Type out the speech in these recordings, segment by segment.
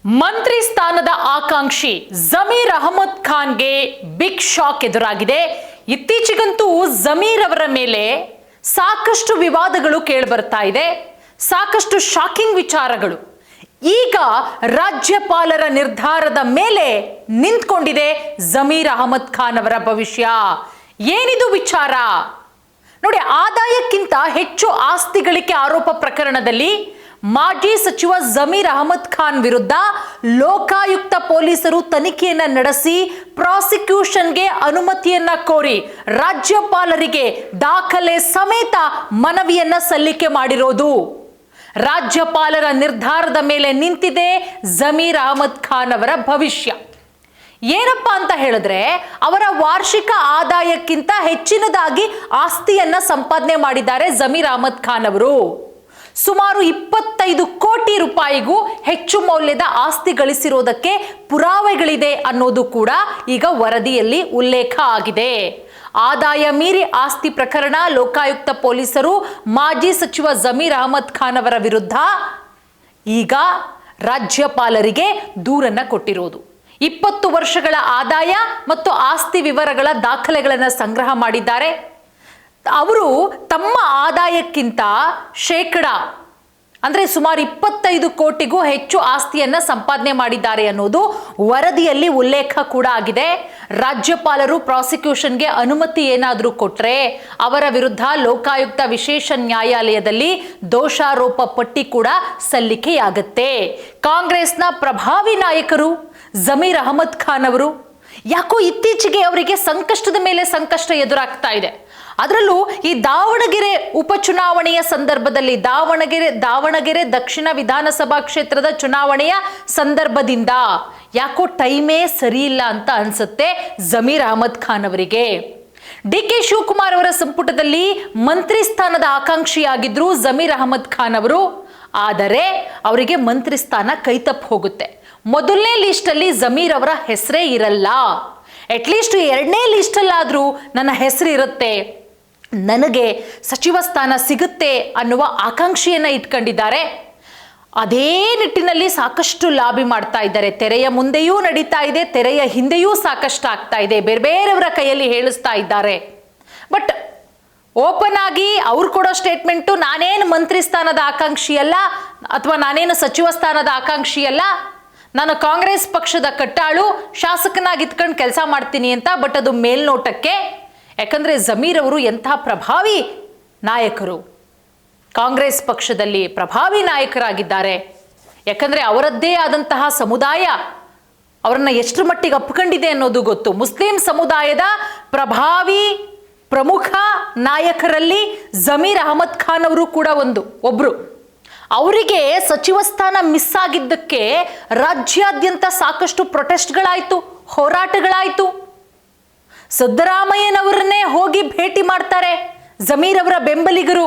ಮಂತ್ರಿ ಸ್ಥಾನದ ಆಕಾಂಕ್ಷಿ Zameer Ahmed ಖಾನ್ಗೆ big shock ಎದುರಾಗಿದೆ. ಇತ್ತೀಚೆಗಂತೂ ಜಮೀರ್ ಅವರ ಮೇಲೆ ಸಾಕಷ್ಟು ವಿವಾದಗಳು ಕೇಳಿಬರ್ತಾ ಇದೆ, ಸಾಕಷ್ಟು ಶಾಕಿಂಗ್ ವಿಚಾರಗಳು. ಈಗ ರಾಜ್ಯಪಾಲರ ನಿರ್ಧಾರದ ಮೇಲೆ ನಿಂತ್ಕೊಂಡಿದೆ ಜಮೀರ್ ಅಹಮದ್ ಖಾನ್ ಅವರ ಭವಿಷ್ಯ. ಏನಿದು ವಿಚಾರ ನೋಡಿ, ಆದಾಯಕ್ಕಿಂತ ಹೆಚ್ಚು ಆಸ್ತಿ ಗಳಿಕೆ ಆರೋಪ ಪ್ರಕರಣದಲ್ಲಿ ಮಾಜಿ ಸಚಿವ ಜಮೀರ್ ಅಹಮದ್ ಖಾನ್ ವಿರುದ್ಧ ಲೋಕಾಯುಕ್ತ ಪೊಲೀಸರು ತನಿಖೆಯನ್ನ ನಡೆಸಿ ಪ್ರಾಸಿಕ್ಯೂಷನ್ಗೆ ಅನುಮತಿಯನ್ನ ಕೋರಿ ರಾಜ್ಯಪಾಲರಿಗೆ ದಾಖಲೆ ಸಮೇತ ಮನವಿಯನ್ನ ಸಲ್ಲಿಕೆ ಮಾಡಿರೋದು. ರಾಜ್ಯಪಾಲರ ನಿರ್ಧಾರದ ಮೇಲೆ ನಿಂತಿದೆ ಜಮೀರ್ ಅಹಮದ್ ಖಾನ್ ಅವರ ಭವಿಷ್ಯ. ಏನಪ್ಪಾ ಅಂತ ಹೇಳಿದ್ರೆ, ಅವರ ವಾರ್ಷಿಕ ಆದಾಯಕ್ಕಿಂತ ಹೆಚ್ಚಿನದಾಗಿ ಆಸ್ತಿಯನ್ನ ಸಂಪಾದನೆ ಮಾಡಿದ್ದಾರೆ ಜಮೀರ್ ಅಹಮದ್ ಖಾನ್ ಅವರು. ಸುಮಾರು 25 ಕೋಟಿ ರೂಪಾಯಿಗೂ ಹೆಚ್ಚು ಮೌಲ್ಯದ ಆಸ್ತಿ ಗಳಿಸಿರೋದಕ್ಕೆ ಪುರಾವೆಗಳಿದೆ ಅನ್ನೋದು ಕೂಡ ಈಗ ವರದಿಯಲ್ಲಿ ಉಲ್ಲೇಖ ಆಗಿದೆ. ಆದಾಯ ಮೀರಿ ಆಸ್ತಿ ಪ್ರಕರಣ ಲೋಕಾಯುಕ್ತ ಪೊಲೀಸರು ಮಾಜಿ ಸಚಿವ ಜಮೀರ್ ಅಹಮದ್ ಖಾನ್ ಅವರ ವಿರುದ್ಧ ಈಗ ರಾಜ್ಯಪಾಲರಿಗೆ ದೂರನ್ನ ಕೊಟ್ಟಿರೋದು. 20 ವರ್ಷಗಳ ಆದಾಯ ಮತ್ತು ಆಸ್ತಿ ವಿವರಗಳ ದಾಖಲೆಗಳನ್ನು ಸಂಗ್ರಹ ಮಾಡಿದ್ದಾರೆ. ಅವರು ತಮ್ಮ ಆದಾಯಕ್ಕಿಂತ ಅಂದ್ರೆ ಸುಮಾರು 25 ಕೋಟಿಗೂ ಹೆಚ್ಚು ಆಸ್ತಿಯನ್ನ ಸಂಪಾದನೆ ಮಾಡಿದ್ದಾರೆ ಅನ್ನೋದು ವರದಿಯಲ್ಲಿ ಉಲ್ಲೇಖ ಕೂಡ ಆಗಿದೆ. ರಾಜ್ಯಪಾಲರು ಪ್ರಾಸಿಕ್ಯೂಷನ್ಗೆ ಅನುಮತಿ ಏನಾದರೂ ಕೊಟ್ರೆ ಅವರ ವಿರುದ್ಧ ಲೋಕಾಯುಕ್ತ ವಿಶೇಷ ನ್ಯಾಯಾಲಯದಲ್ಲಿ ದೋಷಾರೋಪ ಪಟ್ಟಿ ಕೂಡ ಸಲ್ಲಿಕೆಯಾಗುತ್ತೆ. ಕಾಂಗ್ರೆಸ್ನ ಪ್ರಭಾವಿ ನಾಯಕರು ಜಮೀರ್ ಅಹಮದ್ ಖಾನ್ ಅವರು ಯಾಕೋ ಇತ್ತೀಚೆಗೆ ಅವರಿಗೆ ಸಂಕಷ್ಟದ ಮೇಲೆ ಸಂಕಷ್ಟ ಎದುರಾಗ್ತಾ ಇದೆ. ಅದರಲ್ಲೂ ಈ ದಾವಣಗೆರೆ ಉಪಚುನಾವಣೆಯ ಸಂದರ್ಭದಲ್ಲಿ ದಾವಣಗೆರೆ ದಕ್ಷಿಣ ವಿಧಾನಸಭಾ ಕ್ಷೇತ್ರದ ಚುನಾವಣೆಯ ಸಂದರ್ಭದಿಂದ ಯಾಕೋ ಟೈಮೇ ಸರಿ ಇಲ್ಲ ಅಂತ ಅನ್ಸುತ್ತೆ ಜಮೀರ್ ಅಹಮದ್ ಖಾನ್ ಅವರಿಗೆ. ಡಿ.ಕೆ. ಶಿವಕುಮಾರ್ ಅವರ ಸಂಪುಟದಲ್ಲಿ ಮಂತ್ರಿ ಸ್ಥಾನದ ಆಕಾಂಕ್ಷಿಯಾಗಿದ್ರು ಜಮೀರ್ ಅಹಮದ್ ಖಾನ್ ಅವರು. ಆದರೆ ಅವರಿಗೆ ಮಂತ್ರಿ ಸ್ಥಾನ ಕೈತಪ್ಪು ಹೋಗುತ್ತೆ. ಮೊದಲನೇ ಲಿಸ್ಟ್ ಅಲ್ಲಿ ಜಮೀರ್ ಅವರ ಹೆಸರೇ ಇರಲ್ಲ. ಅಟ್ಲೀಸ್ಟ್ 2ನೇ ಲಿಸ್ಟ್ ಅಲ್ಲಾದ್ರೂ ನನ್ನ ಹೆಸರು ಇರುತ್ತೆ, ನನಗೆ ಸಚಿವ ಸ್ಥಾನ ಸಿಗುತ್ತೆ ಅನ್ನುವ ಆಕಾಂಕ್ಷೆಯನ್ನ ಇಟ್ಕೊಂಡಿದ್ದಾರೆ. ಅದೇ ನಿಟ್ಟಿನಲ್ಲಿ ಸಾಕಷ್ಟು ಲಾಬಿ ಮಾಡ್ತಾ ಇದ್ದಾರೆ. ತೆರೆಯ ಮುಂದೆಯೂ ನಡೀತಾ ಇದೆ, ತೆರೆಯ ಹಿಂದೆಯೂ ಸಾಕಷ್ಟು ಆಗ್ತಾ ಇದೆ, ಬೇರೆ ಬೇರೆಯವರ ಕೈಯಲ್ಲಿ ಹೇಳಿಸ್ತಾ ಇದ್ದಾರೆ. ಬಟ್ ಓಪನ್ ಆಗಿ ಅವ್ರು ಕೊಡೋ ಸ್ಟೇಟ್ಮೆಂಟು, ನಾನೇನು ಮಂತ್ರಿ ಸ್ಥಾನದ ಆಕಾಂಕ್ಷಿ ಅಲ್ಲ ಅಥವಾ ನಾನೇನು ಸಚಿವ ಸ್ಥಾನದ ಆಕಾಂಕ್ಷಿ ಅಲ್ಲ, ನಾನು ಕಾಂಗ್ರೆಸ್ ಪಕ್ಷದ ಕಟ್ಟಾಳು, ಶಾಸಕನಾಗಿ ಇದ್ಕೊಂಡು ಕೆಲಸ ಮಾಡ್ತೀನಿ ಅಂತ. ಬಟ್ ಅದು ಮೇಲ್ನೋಟಕ್ಕೆ. ಯಾಕಂದ್ರೆ ಜಮೀರ್ ಅವರು ಎಂಥ ಪ್ರಭಾವಿ ನಾಯಕರು, ಕಾಂಗ್ರೆಸ್ ಪಕ್ಷದಲ್ಲಿ ಪ್ರಭಾವಿ ನಾಯಕರಾಗಿದ್ದಾರೆ. ಯಾಕಂದ್ರೆ ಅವರದ್ದೇ ಆದಂತಹ ಸಮುದಾಯ ಅವರನ್ನ ಎಷ್ಟು ಮಟ್ಟಿಗೆ ಅಪ್ಕೊಂಡಿದೆ ಅನ್ನೋದು ಗೊತ್ತು. ಮುಸ್ಲಿಂ ಸಮುದಾಯದ ಪ್ರಭಾವಿ ಪ್ರಮುಖ ನಾಯಕರಲ್ಲಿ ಜಮೀರ್ ಅಹಮದ್ ಖಾನ್ ಅವರು ಕೂಡ ಒಬ್ರು. ಅವರಿಗೆ ಸಚಿವ ಸ್ಥಾನ ಮಿಸ್ ಆಗಿದ್ದಕ್ಕೆ ರಾಜ್ಯಾದ್ಯಂತ ಸಾಕಷ್ಟು ಪ್ರೊಟೆಸ್ಟ್ಗಳಾಯ್ತು, ಹೋರಾಟಗಳಾಯ್ತು. ಸಿದ್ದರಾಮಯ್ಯನವರನ್ನೇ ಹೋಗಿ ಭೇಟಿ ಮಾಡ್ತಾರೆ ಜಮೀರ್ ಅವರ ಬೆಂಬಲಿಗರು.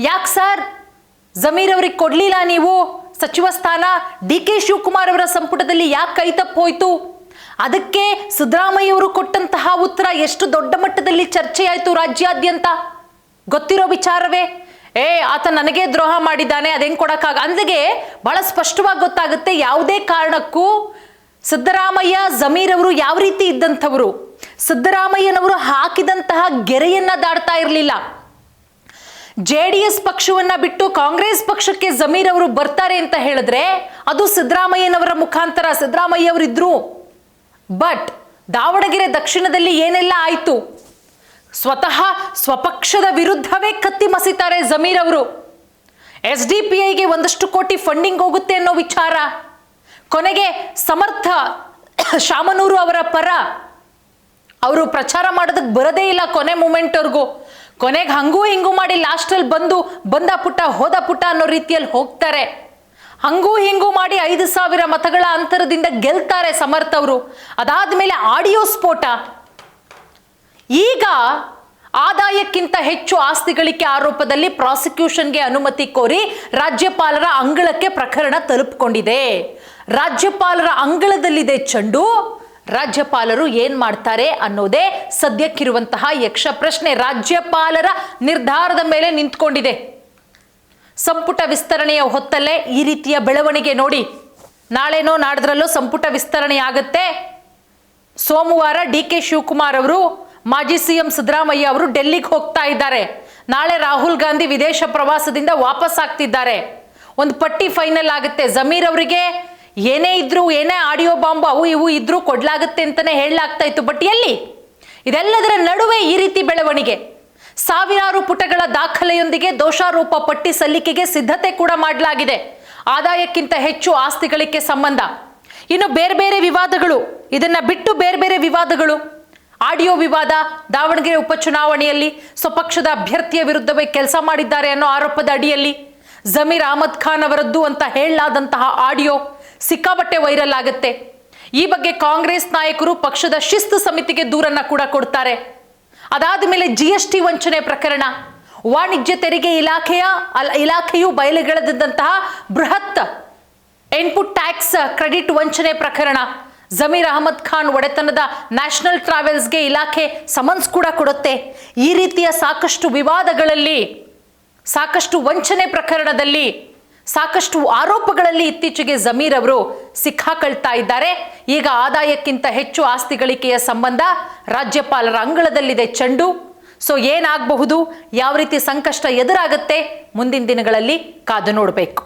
ಯಾಕೆ ಸರ್ ಜಮೀರ್ ಅವರಿಗೆ ಕೊಡ್ಲಿಲ್ಲ ನೀವು ಸಚಿವ ಸ್ಥಾನ? ಡಿ.ಕೆ. ಶಿವಕುಮಾರ್ ಅವರ ಸಂಪುಟದಲ್ಲಿ ಯಾಕೆ ಕೈತಪ್ಪು ಹೋಯ್ತು? ಅದಕ್ಕೆ ಸಿದ್ದರಾಮಯ್ಯ ಅವರು ಕೊಟ್ಟಂತಹ ಉತ್ತರ ಎಷ್ಟು ದೊಡ್ಡ ಮಟ್ಟದಲ್ಲಿ ಚರ್ಚೆಯಾಯಿತು ರಾಜ್ಯಾದ್ಯಂತ, ಗೊತ್ತಿರೋ ವಿಚಾರವೇ. ಆತ ನನಗೆ ದ್ರೋಹ ಮಾಡಿದ್ದಾನೆ, ಅದೇನು ಕೊಡಕ್ಕಾಗ ಅಂದಿಗೆ ಬಹಳ ಸ್ಪಷ್ಟವಾಗಿ ಗೊತ್ತಾಗುತ್ತೆ. ಯಾವುದೇ ಕಾರಣಕ್ಕೂ ಸಿದ್ದರಾಮಯ್ಯ ಜಮೀರ್ ಅವರು ಯಾವ ರೀತಿ ಇದ್ದಂಥವರು, ಸಿದ್ದರಾಮಯ್ಯನವರು ಹಾಕಿದಂತಹ ಗೆರೆಯನ್ನ ದಾಡ್ತಾ ಇರಲಿಲ್ಲ. JDS ಪಕ್ಷವನ್ನ ಬಿಟ್ಟು ಕಾಂಗ್ರೆಸ್ ಪಕ್ಷಕ್ಕೆ ಜಮೀರ್ ಅವರು ಬರ್ತಾರೆ ಅಂತ ಹೇಳಿದ್ರೆ ಅದು ಸಿದ್ದರಾಮಯ್ಯನವರ ಮುಖಾಂತರ. ಸಿದ್ದರಾಮಯ್ಯ ಅವರಿದ್ರು. ಬಟ್ ದಾವಣಗೆರೆ ದಕ್ಷಿಣದಲ್ಲಿ ಏನೆಲ್ಲ ಆಯ್ತು, ಸ್ವತಃ ಸ್ವಪಕ್ಷದ ವಿರುದ್ಧವೇ ಕತ್ತಿ ಮಸಿತಾರೆ ಜಮೀರ್ ಅವರು. SDPIಗೆ ಒಂದಷ್ಟು ಕೋಟಿ ಫಂಡಿಂಗ್ ಹೋಗುತ್ತೆ ಅನ್ನೋ ವಿಚಾರ, ಕೊನೆಗೆ ಸಮರ್ಥ ಶಾಮನೂರು ಅವರ ಪರ ಅವರು ಪ್ರಚಾರ ಮಾಡೋದಕ್ಕೆ ಬರದೇ ಇಲ್ಲ ಕೊನೆ ಮೂಮೆಂಟ್ವರೆಗೂ. ಕೊನೆಗೆ ಹಂಗೂ ಹಿಂಗೂ ಮಾಡಿ ಲಾಸ್ಟಲ್ಲಿ ಬಂದ ಪುಟ್ಟ ಹೋದ ಪುಟ್ಟ ಅನ್ನೋ ರೀತಿಯಲ್ಲಿ ಹೋಗ್ತಾರೆ. ಹಂಗೂ ಹಿಂಗೂ ಮಾಡಿ 5,000 ಮತಗಳ ಅಂತರದಿಂದ ಗೆಲ್ತಾರೆ ಸಮರ್ಥ ಅವರು. ಅದಾದ್ಮೇಲೆ ಆಡಿಯೋ ಸ್ಫೋಟ. ಈಗ ಆದಾಯಕ್ಕಿಂತ ಹೆಚ್ಚು ಆಸ್ತಿ ಗಳಿಕೆ ಆರೋಪದಲ್ಲಿ ಪ್ರಾಸಿಕ್ಯೂಷನ್ಗೆ ಅನುಮತಿ ಕೋರಿ ರಾಜ್ಯಪಾಲರ ಅಂಗಳಕ್ಕೆ ಪ್ರಕರಣ ತಲುಪಿಕೊಂಡಿದೆ. ರಾಜ್ಯಪಾಲರ ಅಂಗಳದಲ್ಲಿದೆ ಚೆಂಡು. ರಾಜ್ಯಪಾಲರು ಏನ್ ಮಾಡ್ತಾರೆ ಅನ್ನೋದೇ ಸದ್ಯಕ್ಕಿರುವಂತಹ ಯಕ್ಷ ಪ್ರಶ್ನೆ. ರಾಜ್ಯಪಾಲರ ನಿರ್ಧಾರದ ಮೇಲೆ ನಿಂತ್ಕೊಂಡಿದೆ. ಸಂಪುಟ ವಿಸ್ತರಣೆಯ ಹೊತ್ತಲ್ಲೇ ಈ ರೀತಿಯ ಬೆಳವಣಿಗೆ ನೋಡಿ ನಾಳೆನೋ ನಾಡ್ದ್ರಲ್ಲೋ ಸಂಪುಟ ವಿಸ್ತರಣೆ ಆಗುತ್ತೆ. ಸೋಮವಾರ DK ಶಿವಕುಮಾರ್ ಅವರು, ಮಾಜಿ CM ಸಿದ್ದರಾಮಯ್ಯ ಅವರು ಡೆಲ್ಲಿಗೆ ಹೋಗ್ತಾ ಇದ್ದಾರೆ. ನಾಳೆ ರಾಹುಲ್ ಗಾಂಧಿ ವಿದೇಶ ಪ್ರವಾಸದಿಂದ ವಾಪಸ್ ಆಗ್ತಿದ್ದಾರೆ. ಒಂದು ಪಟ್ಟಿ ಫೈನಲ್ ಆಗುತ್ತೆ. ಜಮೀರ್ ಅವರಿಗೆ ಏನೇ ಇದ್ರು, ಏನೇ ಆಡಿಯೋ ಬಾಂಬ್ ಅವು ಇವು ಇದ್ರೂ ಕೊಡ್ಲಾಗುತ್ತೆ ಅಂತಾನೆ ಹೇಳಲಾಗ್ತಾ ಇತ್ತು. ಬಟ್ ಎಲ್ಲಿ? ಇದೆಲ್ಲದರ ನಡುವೆ ಈ ರೀತಿ ಬೆಳವಣಿಗೆ. ಸಾವಿರಾರು ಪುಟಗಳ ದಾಖಲೆಯೊಂದಿಗೆ ದೋಷಾರೋಪ ಪಟ್ಟಿ ಸಲ್ಲಿಕೆಗೆ ಸಿದ್ಧತೆ ಕೂಡ ಮಾಡಲಾಗಿದೆ. ಆದಾಯಕ್ಕಿಂತ ಹೆಚ್ಚು ಆಸ್ತಿ ಗಳಿಕೆ ಸಂಬಂಧ. ಇನ್ನು ಬೇರೆ ಬೇರೆ ವಿವಾದಗಳು, ಇದನ್ನ ಬಿಟ್ಟು ಬೇರೆ ಬೇರೆ ವಿವಾದಗಳು. ಆಡಿಯೋ ವಿವಾದ, ದಾವಣಗೆರೆ ಉಪಚುನಾವಣೆಯಲ್ಲಿ ಸ್ವಪಕ್ಷದ ಅಭ್ಯರ್ಥಿಯ ವಿರುದ್ಧವೇ ಕೆಲಸ ಮಾಡಿದ್ದಾರೆ ಅನ್ನೋ ಆರೋಪದ ಅಡಿಯಲ್ಲಿ ಜಮೀರ್ ಅಹಮದ್ ಖಾನ್ ಅವರದ್ದು ಅಂತ ಹೇಳಲಾದಂತಹ ಆಡಿಯೋ ಸಿಕ್ಕಾಪಟ್ಟೆ ವೈರಲ್ ಆಗುತ್ತೆ. ಈ ಬಗ್ಗೆ ಕಾಂಗ್ರೆಸ್ ನಾಯಕರು ಪಕ್ಷದ ಶಿಸ್ತು ಸಮಿತಿಗೆ ದೂರನ್ನ ಕೂಡ ಕೊಡ್ತಾರೆ. ಅದಾದ ಮೇಲೆ GST ವಂಚನೆ ಪ್ರಕರಣ, ವಾಣಿಜ್ಯ ತೆರಿಗೆ ಇಲಾಖೆಯು ಬಯಲಿಗೆಳೆದಂತಹ ಬೃಹತ್ ಇನ್ಪುಟ್ ಟ್ಯಾಕ್ಸ್ ಕ್ರೆಡಿಟ್ ವಂಚನೆ ಪ್ರಕರಣ, ಜಮೀರ್ ಅಹಮದ್ ಖಾನ್ ಒಡೆತನದ ನ್ಯಾಷನಲ್ ಟ್ರಾವೆಲ್ಸ್ಗೆ ಇಲಾಖೆ ಸಮನ್ಸ್ ಕೂಡ ಕೊಡುತ್ತೆ. ಈ ರೀತಿಯ ಸಾಕಷ್ಟು ವಿವಾದಗಳಲ್ಲಿ, ಸಾಕಷ್ಟು ವಂಚನೆ ಪ್ರಕರಣದಲ್ಲಿ, ಸಾಕಷ್ಟು ಆರೋಪಗಳಲ್ಲಿ ಇತ್ತೀಚೆಗೆ ಜಮೀರ್ ಅವರು ಸಿಕ್ಕಾಕೊಳ್ತಾ ಇದ್ದಾರೆ. ಈಗ ಆದಾಯಕ್ಕಿಂತ ಹೆಚ್ಚು ಆಸ್ತಿ ಗಳಿಕೆಯ ಸಂಬಂಧ ರಾಜ್ಯಪಾಲರ ಅಂಗಳದಲ್ಲಿದೆ ಚೆಂಡು. ಸೊ ಏನಾಗಬಹುದು, ಯಾವ ರೀತಿ ಸಂಕಷ್ಟ ಎದುರಾಗುತ್ತೆ, ಮುಂದಿನ ದಿನಗಳಲ್ಲಿ ಕಾದು ನೋಡಬೇಕು.